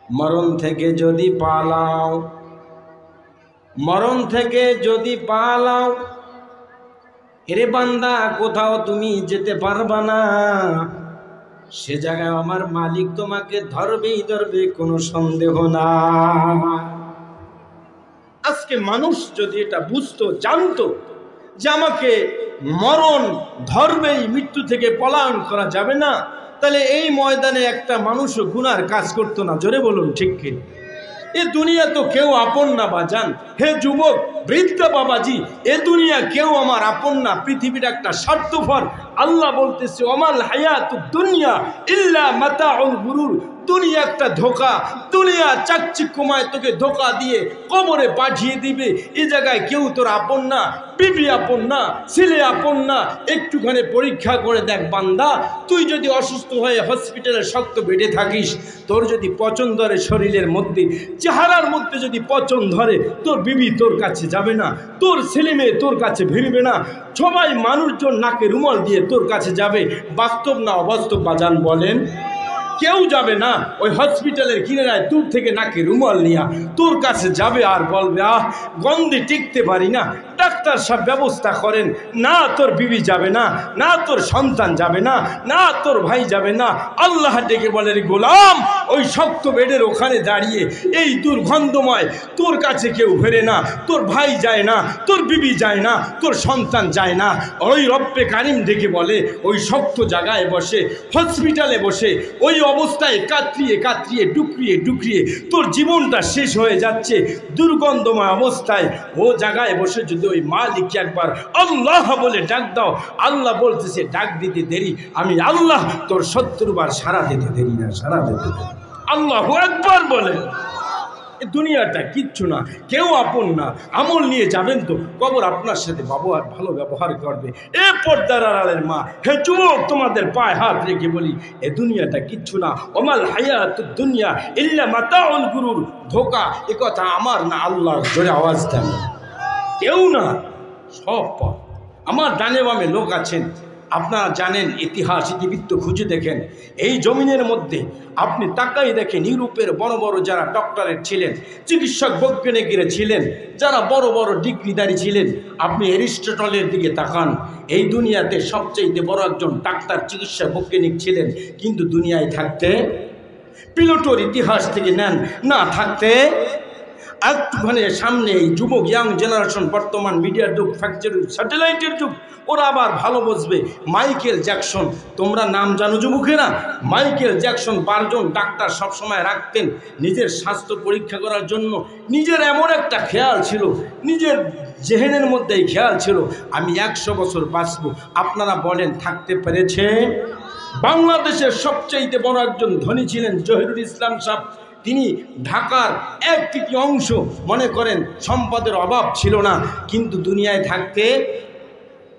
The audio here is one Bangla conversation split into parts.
মরণ থেকে যদি পালাও, মরণ থেকে যদি পালাও, এরে বান্দা কোথাও তুমি যেতে পারবা না, সে জায়গায় আমার মালিক তোমাকে ধরবেই ধরবে, কোনো সন্দেহ না। আজকে মানুষ যদি এটা বুঝতো, জানতো যে আমাকে মরণ ধরবেই, মৃত্যু থেকে পলায়ন করা যাবে না, তাহলে এই ময়দানে একটা মানুষও গুনার কাজ করতো না। জোরে বলুন ঠিক কি? এ দুনিয়া তো কেউ আপন না বাজান। হে যুবক, বৃদ্ধা বাবাজি, এ দুনিয়া কেউ আমার আপন না। পৃথিবীর একটা স্বার্থপর। আল্লাহ বলতেছে ওমাল হায়াতুদ দুনিয়া ইল্লা মাতাউল গুরুর। দুনিয়া একটা ধোকা, দুনিয়া চাকচিক্যময়, তোকে ধোকা দিয়ে কবরে পাঠিয়ে দিবে। এই জায়গায় কেউ তোর আপন না, বিবি আপন না, ছেলে আপন না। একটুখানি পরীক্ষা করে দেখ বান্দা, তুই যদি অসুস্থ হয়ে হসপিটালে শক্ত বেডে থাকিস, তোর যদি পচন ধরে শরীরের মধ্যে, চেহারার মধ্যে যদি পচন ধরে, তোর বিবি তোর কাছে যাবে না, তোর ছেলে মেয়ে তোর কাছে ভিড়বে না, সবাই মানুষজন নাকে রুমাল দিয়ে তোর কাছে যাবে। বাস্তব না অবাস্তব বাজান বলেন? কেউ যাবে না। ওই হসপিটালের কিনারায় দূর থেকে নাকে রুমাল নিয়া তোর কাছে যাবে আর বলবে আহ গন্ধে টিকতে পারি না, ডাক্তার সব ব্যবস্থা করেন না। তোর বিবি যাবে না, না তোর সন্তান যাবে না, না তোর ভাই যাবে না। আল্লাহ ডেকে বলে রে গোলাম, ওই শক্ত বেডের ওখানে দাঁড়িয়ে এই দুর্গন্ধময়, তোর কাছে কেউ ফেরে না, তোর ভাই যায় না, তোর বিবি যায় না, তোর সন্তান যায় না। ওই রব্বে কারিম ডেকে বলে ওই শক্ত জায়গায় বসে, হসপিটালে বসে, ওই অবস্থায় কাতরিয়ে কাতরিয়ে ডুকরিয়ে ডুকরিয়ে তোর জীবনটা শেষ হয়ে যাচ্ছে দুর্গন্ধময় অবস্থায়। ও জায়গায় বসে যদি ওই মালিককে একবার আল্লাহ বলে ডাক দাও, আল্লাহ বলতেছে ডাক দিতে দেরি, আমি আল্লাহ তোর 70 বার সারা দিতে দেরি না, সারা দিতে দেরি। আল্লাহু আকবার বলে। দুনিয়াটা কিচ্ছু না, কেউ আপন না। আমল নিয়ে যাবেন তো কবর আপনার সাথে ভালো ব্যবহার করবে। এ পর্দার আড়ালের মা, হে যুবক, তোমাদের পায়ে হাত রেখে বলি, এ দুনিয়াটা কিচ্ছু না। ওমাল হায়াতুদ দুনিয়া ইল্লা মাতাউল গুরুর। ধোকা এ কথা আমার না, আল্লাহর। জোরে আওয়াজ দেন। কেউ না, সব পথ। আমার ডানে বামে লোক আছেন, আপনারা জানেন, ইতিহাস ইতিবৃত্ত খুঁজে দেখেন। এই জমিনের মধ্যে আপনি তাকাই দেখেন, ইউরোপের বড় বড় যারা ডক্টরেট ছিলেন, চিকিৎসক বৈজ্ঞানিকরা ছিলেন, যারা বড় বড় ডিগ্রিধারী ছিলেন, আপনি অ্যারিস্টটলের দিকে তাকান। এই দুনিয়াতে সবচেয়ে বড় একজন ডাক্তার চিকিৎসা বৈজ্ঞানিক ছিলেন, কিন্তু দুনিয়ায় থাকতে পিলটোর ইতিহাস থেকে নেন না, থাকতে একটুখানি সামনে এই যুবক, ইয়াং জেনারেশন, বর্তমান মিডিয়ার যুগ, ফ্যাক্টরি স্যাটেলাইটের যুগ, ওরা আবার ভালো বুঝবে। মাইকেল জ্যাকসন, তোমরা নাম জানো যুবকেরা? মাইকেল জ্যাকসন 12 জন ডাক্তার সবসময় রাখতেন নিজের স্বাস্থ্য পরীক্ষা করার জন্য। নিজের এমন একটা খেয়াল ছিল, নিজের জেহেনের মধ্যেই খেয়াল ছিল, আমি 100 বছর বাঁচব। আপনারা বলেন থাকতে পেরেছে? বাংলাদেশের সবচেয়ে বড় একজন ধনী ছিলেন জহিরুল ইসলাম সাহেব। তিনি ঢাকার 1/3 অংশ, মনে করেন সম্পদের অভাব ছিল না, কিন্তু দুনিয়ায় থাকতে,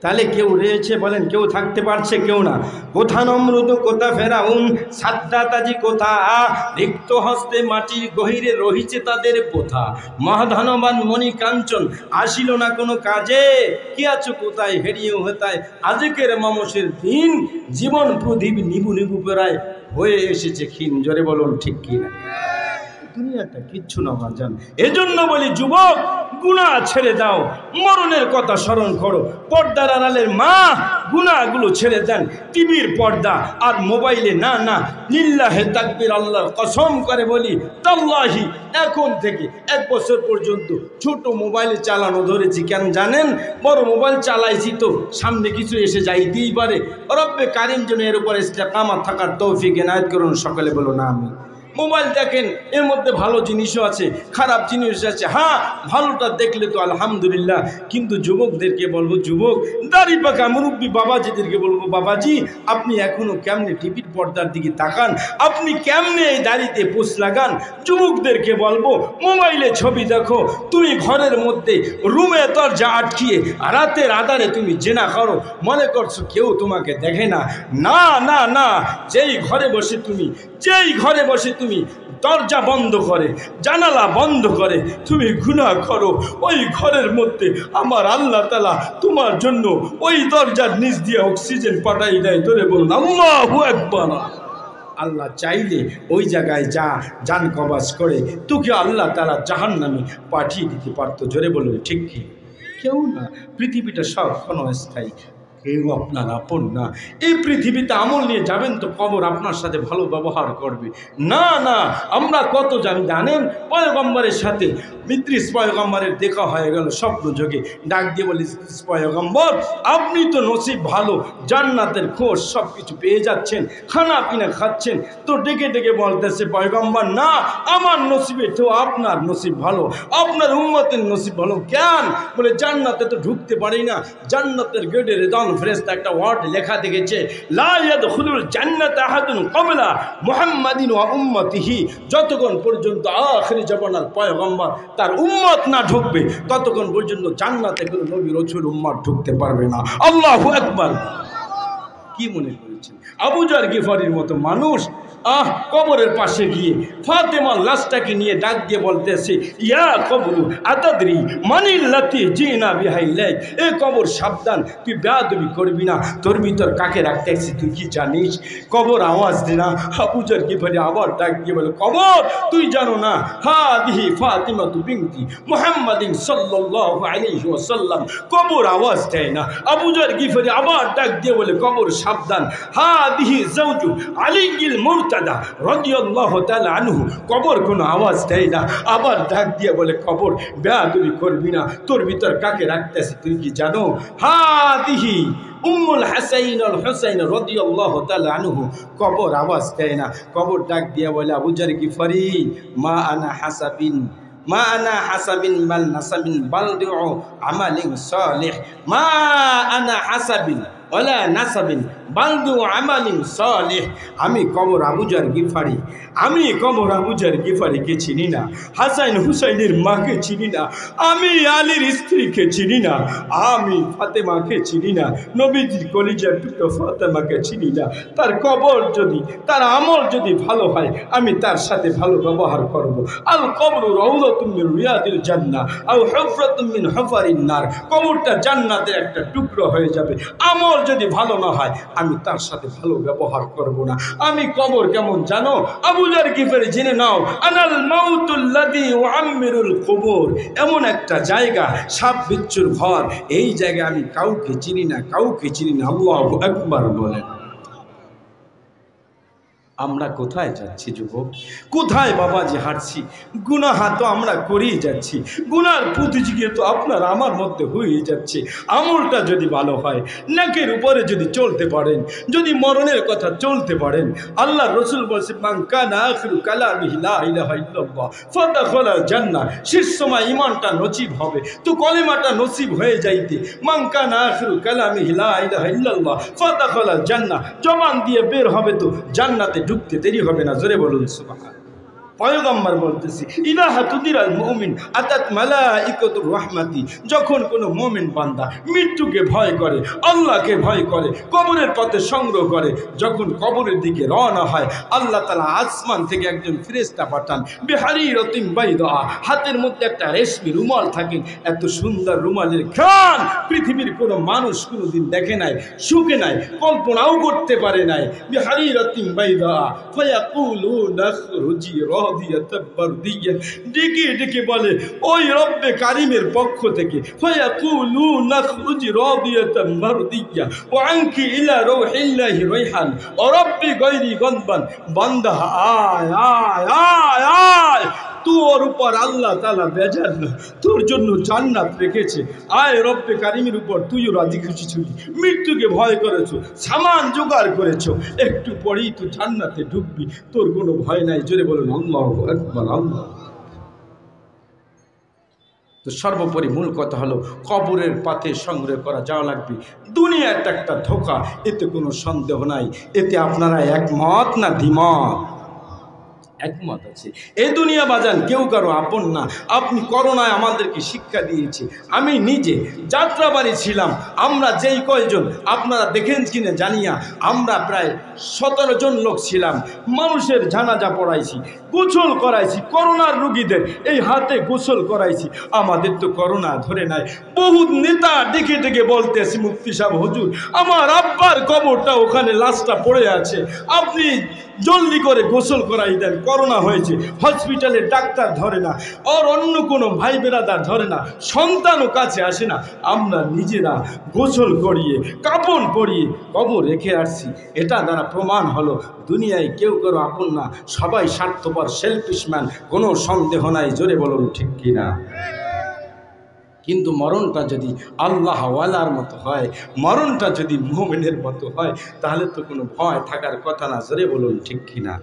তাহলে কেউ রয়েছে বলেন? কেউ থাকতে পারছে? কেউ না। কোথা নমরুদ, কোথা ফেরাউন, সাদ্দাতাজি কোথা, রিক্ত হস্তে মাটির গহিরে রহিছে তাদের পোথা। মহাধনবান মণি কাঞ্চন আসিল না কোনো কাজে, কি আছো কোথায় হেরিয়েও হেতায় আজকের মামসের দিন, জীবন প্রদীপ নিবু নিবু পেরায় হয়ে এসেছে ক্ষীণ। জোরে বলুন ঠিক কিনা? দুনিয়াটা কিচ্ছু না বাজান। এজন্য বলি যুবক, গুনাহ ছেড়ে দাও, মরণের কথা স্মরণ করো। পর্দার আড়ালের মা, গুনাহগুলো ছেড়ে দেন। টিভির পর্দা আর মোবাইলে না, না, লিল্লাহে তাকবীর, আল্লাহর কসম করে বলি তাল্লাহি, এখন থেকে 1 বছর পর্যন্ত ছোট মোবাইলে চালানো ধরেছি। কেন জানেন? বড় মোবাইল চালাইছি তো সামনে কিছু এসে যাইতেই পারে। রব্বে কারিম যেন এর উপর ইস্তেকামত থাকার তৌফিক এনায়েত করুন। সকলে বলো না আমি। মোবাইল দেখেন, এর মধ্যে ভালো জিনিসও আছে, খারাপ জিনিসও আছে। হ্যাঁ, ভালোটা দেখলে তো আলহামদুলিল্লাহ, কিন্তু যুবকদেরকে বলবো, যুবক দাড়ি পাকা মুরব্বী বাবাজিদেরকে বলবো, বাবাজি আপনি এখনো কেমনে টিভির পর্দার দিকে তাকান? আপনি কেমনে এই দাড়িতে পোষ লাগান? যুবকদেরকে বলবো, মোবাইলে ছবি দেখো, তুমি ঘরের মধ্যে রুমে দরজা আটকিয়ে রাতের আধারে তুমি জেনা করো, মনে করছো কেউ তোমাকে দেখে না। না না না, যেই ঘরে বসে তুমি দরজা বন্ধ করে, জানালা বন্ধ করে তুমি গুনাহ করো, ওই ঘরের মধ্যে আমার আল্লাহ তাআলা তোমার জন্য ওই দরজার নিচ দিয়ে অক্সিজেন পাঠাই দেয়। ধরে বলুন আল্লাহু আকবার। আল্লাহ চাইলে ওই জায়গায় যা জান কবাজ করে তোকে আল্লাহ তাআলা জাহান্নামে পাঠিয়ে দিতে পারতো। জোরে বলুন ঠিক কি? কেউ না, পৃথিবীটা সব ক্ষণস্থায়ী, কেউ আপনার আপন না। এই পৃথিবীতে আমল নিয়ে যাবেন তো কবর আপনার সাথে ভালো ব্যবহার করবে না। না, আমরা কত জানেন, পয়গম্বরের সাথে ইদ্রিস পয়গম্বরের দেখা হয়ে গেল স্বপ্ন যোগে, ডাক দিয়ে বলি, ইদ্রিস পয়গম্বর আপনি তো নসিব ভালো, জান্নাতের খোঁজ সব কিছু পেয়ে যাচ্ছেন, খানা পিনা খাচ্ছেন, তো ডেকে ডেকে বলতেছে পয়গম্বর না, আমার নসিবে তো আপনার নসিব ভালো, আপনার উম্মতের নসিব ভালো। কেন? বলে জান্নাতে তো ঢুকতে পারি না, জান্নাতের গেটের রেদান ফেরেশতা একটা ওয়ার্ড লেখা দেখেছে, লা ইয়াদখুলুল জান্নাতা আহাদুন ক্বাবলা মুহাম্মাদিন ওয়া উম্মতিহি, যতক্ষণ পর্যন্ত আখির জামানার পয়গম্বর তার উম্মত না ঢুকবে ততক্ষণ পর্যন্ত জান্নাতে কোনো নবী রাসূল উম্মত ঢুকতে পারবে না। আল্লাহু আকবার। কি মনে করেছেন আবু জার গিফারির মতো মানুষ কবরের পাশে গিয়ে ফাতেমার লাশটাকে নিয়ে ডাক দিয়ে বলতেছে, ইয়া কবরু আতাদরি মানিল্লাতি জিনা বিহাইলাইক, এ কবর সাবধান, তুই বেয়াদবি করবি না, তোর ভিতর কাকে রাখতে আসছিস তুই কি জানিস? কবর আওয়াজ দে না। আবু জার গিফারি আবার ডাক দিয়ে বলে, কবর তুই জানো না, হাদিহি ফাতিমাতু বিনতি মুহাম্মাদিন সাল্লাল্লাহু আলাইহি ওয়াসাল্লাম। কবর আওয়াজ দেয় না। আবু জার গিফারি আবার ডাক দিয়ে বলে, কবর সাবধান, হাদিহি যাওজু আলীল মুরতাদা রাদিয়াল্লাহু তাআলা আনহু। কবর কোনো আওয়াজ দেয় না। আবার ডাক দিয়ে বলে, কবর বেয়াদবি করবি না, তোর ভিতর কাকে রাখতেছিস তুই কি জানো? হাদিহি উম্মুল হাসাইন আল হুসাইন রাদিয়াল্লাহু তাআলা আনহু। কবর আওয়াজ দেয় না। কবর ডাক দিয়ে বলে, আবু জার গিফারি মা আনা হাসাবিন মা আনা হাসাবিন বাল নাসাবিন বাল দিউ আমালিন সালিহ, মা আনা হাসাবিন ওয়ালা নাসাবিন বালদু আমালিন সালিহ। আমি কবর আবু জার গিফারি, আমি কবর আবু জার গিফারিকে চিনি না, হাসান হুসাইনের মাকে চিনি না, আমি আলীর স্ত্রীকে চিনি না, আমি ফাতেমাকে চিনি না, নবীজির কলিজার টুকরো ফাতেমাকে চিনি না। তার কবর যদি, তার আমল যদি ভালো হয় আমি তার সাথে ভালো ব্যবহার করব। আল কবরু রাউযাতুম মিন রিয়াদিল জান্নাহ আও হুফরাতুম মিন হুফারিন নার। কবরটা জান্নাতের একটা টুকরো হয়ে যাবে। আমল যদি ভালো না হয় আমি তার সাথে ভালো ব্যবহার করব না। আমি কবর কেমন জানো? আবু জার গিফারি জেনে নাও, আনাল মাউতুল্লাযী উআম্মিরুল কুবুর, এমন একটা জায়গা সাপ বিচ্ছুর ঘর, এই জায়গায় আমি কাউকে চিনি না, কাউকে চিনি না। আল্লাহু আকবার বলেন। আমরা কোথায় যাচ্ছি যুবক? কোথায় বাবাজি হাঁটছি? গুনাহ তো আমরা করেই যাচ্ছি, গুনার প্রতিযোগিতা তো আপনার আমার মধ্যে হয়ে যাচ্ছে। আমলটা যদি ভালো হয়, নাকের উপরে যদি চলতে পারেন, যদি মরণের কথা চলতে পারেন, আল্লাহ রসুল বলছে, মান কানা আখিরু কালামিহি লা ইলাহা ইল্লাল্লাহ ফাদাখালাল জান্নাহ। শেষ সময় ঈমানটা নসিব হবে তো কলেমাটা নসিব হয়ে যাইতে, মান কানা আখিরু কালামিহি লা ইলাহা ইল্লাল্লাহ ফাদাখালাল জান্নাহ, জবান দিয়ে বের হবে তো জান্নাতে ঢুকতে দেরি হবে না। জোরে বলুন সুবহান। পয়গম্বর বলতেছি, ইদা হাতুদিরাল মুমিন আতাত মালাইকাতুর রাহমাতি, যখন কোনো মুমিন বান্দা মৃত্যুকে ভয় করে, আল্লাহকে ভয় করে, কবরের পথে সংগ্রহ করে, যখন কবরের দিকে রওনা হয় আল্লাহ তাআলা আসমান থেকে একজন ফেরেশতা পাঠান, বিহারিরাতিন বাইদা, হাতের মধ্যে একটা রেশমি রুমাল থাকে, এত সুন্দর রুমালের ঘ্রাণ পৃথিবীর কোনো মানুষ কোনোদিন দেখে নাই, শুকে নাই, কল্পনাও করতে পারে নাই। বিহারিরাতিন বাইদা ফায়াকুলুনা খুরুজি ডেকে ডেকে বলে, ওই রব্বে কারিমের পক্ষ থেকে, ফায়াকুলুনা খুরুজি রাদিয়াতাম মারদিয়া ওয়া আনকি ইলা রূহিল্লাহি রাইহান ওয়া রাব্বি গায়রি গনবান। বান্দা আয় আয় আয় আয়, তোর উপর আল্লাহ তাআলা বেজার না, তোর জন্য জান্নাত রেখেছে। আয় রব্বে কারিমের উপর তুইও রাজি খুশি ছিলি, মৃত্যুকে ভয় করেছো, সামান জোগাড় করেছো, একটু পরেই তুই জান্নাতে ঢুকবি, তোর কোনো ভয় নাই। জোরে বলুন আল্লাহু আকবার। আল্লাহ। তো সর্বোপরি মূল কথা হলো কবরের পাতে সংগ্রহ করা যাওয়া লাগবে। দুনিয়া একটা ধোঁকা, এতে কোনো সন্দেহ নাই। এতে আপনারা একমত না দ্বিমত? একমত আছে। এই দুনিয়া বাজান কেউ কারো আপন না। আপনি করোনায় আমাদেরকে শিক্ষা দিয়েছে। আমি নিজে যাত্রাবাড়ি ছিলাম, আমরা যেই কয়জন আপনারা দেখেন কিনা জানিয়া, আমরা প্রায় 17 জন লোক ছিলাম। মানুষের জানাজা পড়াইছি, গোসল করাইছি, করোনার রুগীদের এই হাতে গোসল করাইছি। আমাদের তো করোনা ধরে নাই। বহুত নেতা ডেকে ডেকে বলতেছি, মুফতি সাহেব হুজুর আমার আব্বার কবরটা ওখানে লাশটা পড়ে আছে, আপনি জলদি করে গোসল করাই দেন, করোনা হয়েছে। হসপিটালে ডাক্তার ধরে না, আর অন্য কোনো ভাই বেরাদার ধরে না, সন্তানও কাছে আসে না। আমরা নিজেরা গোসল করিয়ে কাপড় পরিয়ে কবর রেখে আসছি। এটা দ্বারা প্রমাণ হলো দুনিয়ায় কেউ কারো আপন না, সবাই স্বার্থপর, সেলফিশম্যান, কোনো সন্দেহ নাই। জোরে বলুন ঠিক কিনা? কিন্তু মরণটা যদি আল্লাহওয়ালার মতো হয়, মরণটা যদি মুমিনের মতো হয়, তাহলে তো কোনো ভয় থাকার কথা না। জোরে বলুন ঠিক কিনা?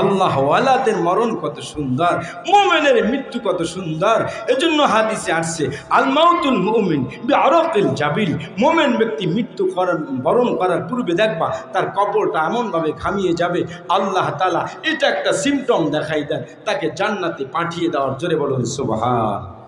আল্লাহওয়ালাদের মরণ কত সুন্দর, মুমিনের মৃত্যু কত সুন্দর। এজন্য হাদিসে আসছে, আল মাউতুল মুমিন বিআরাকিল জাবিল। মুমিন ব্যক্তি মৃত্যু বরণ করার পূর্বে দেখবা তার কবরটা এমনভাবে ঘামিয়ে যাবে, আল্লাহ তাআলা এটা একটা সিমটম দেখাই দেন তাকে জান্নাতে পাঠিয়ে দেওয়ার। জোরে বলুন সুবহান।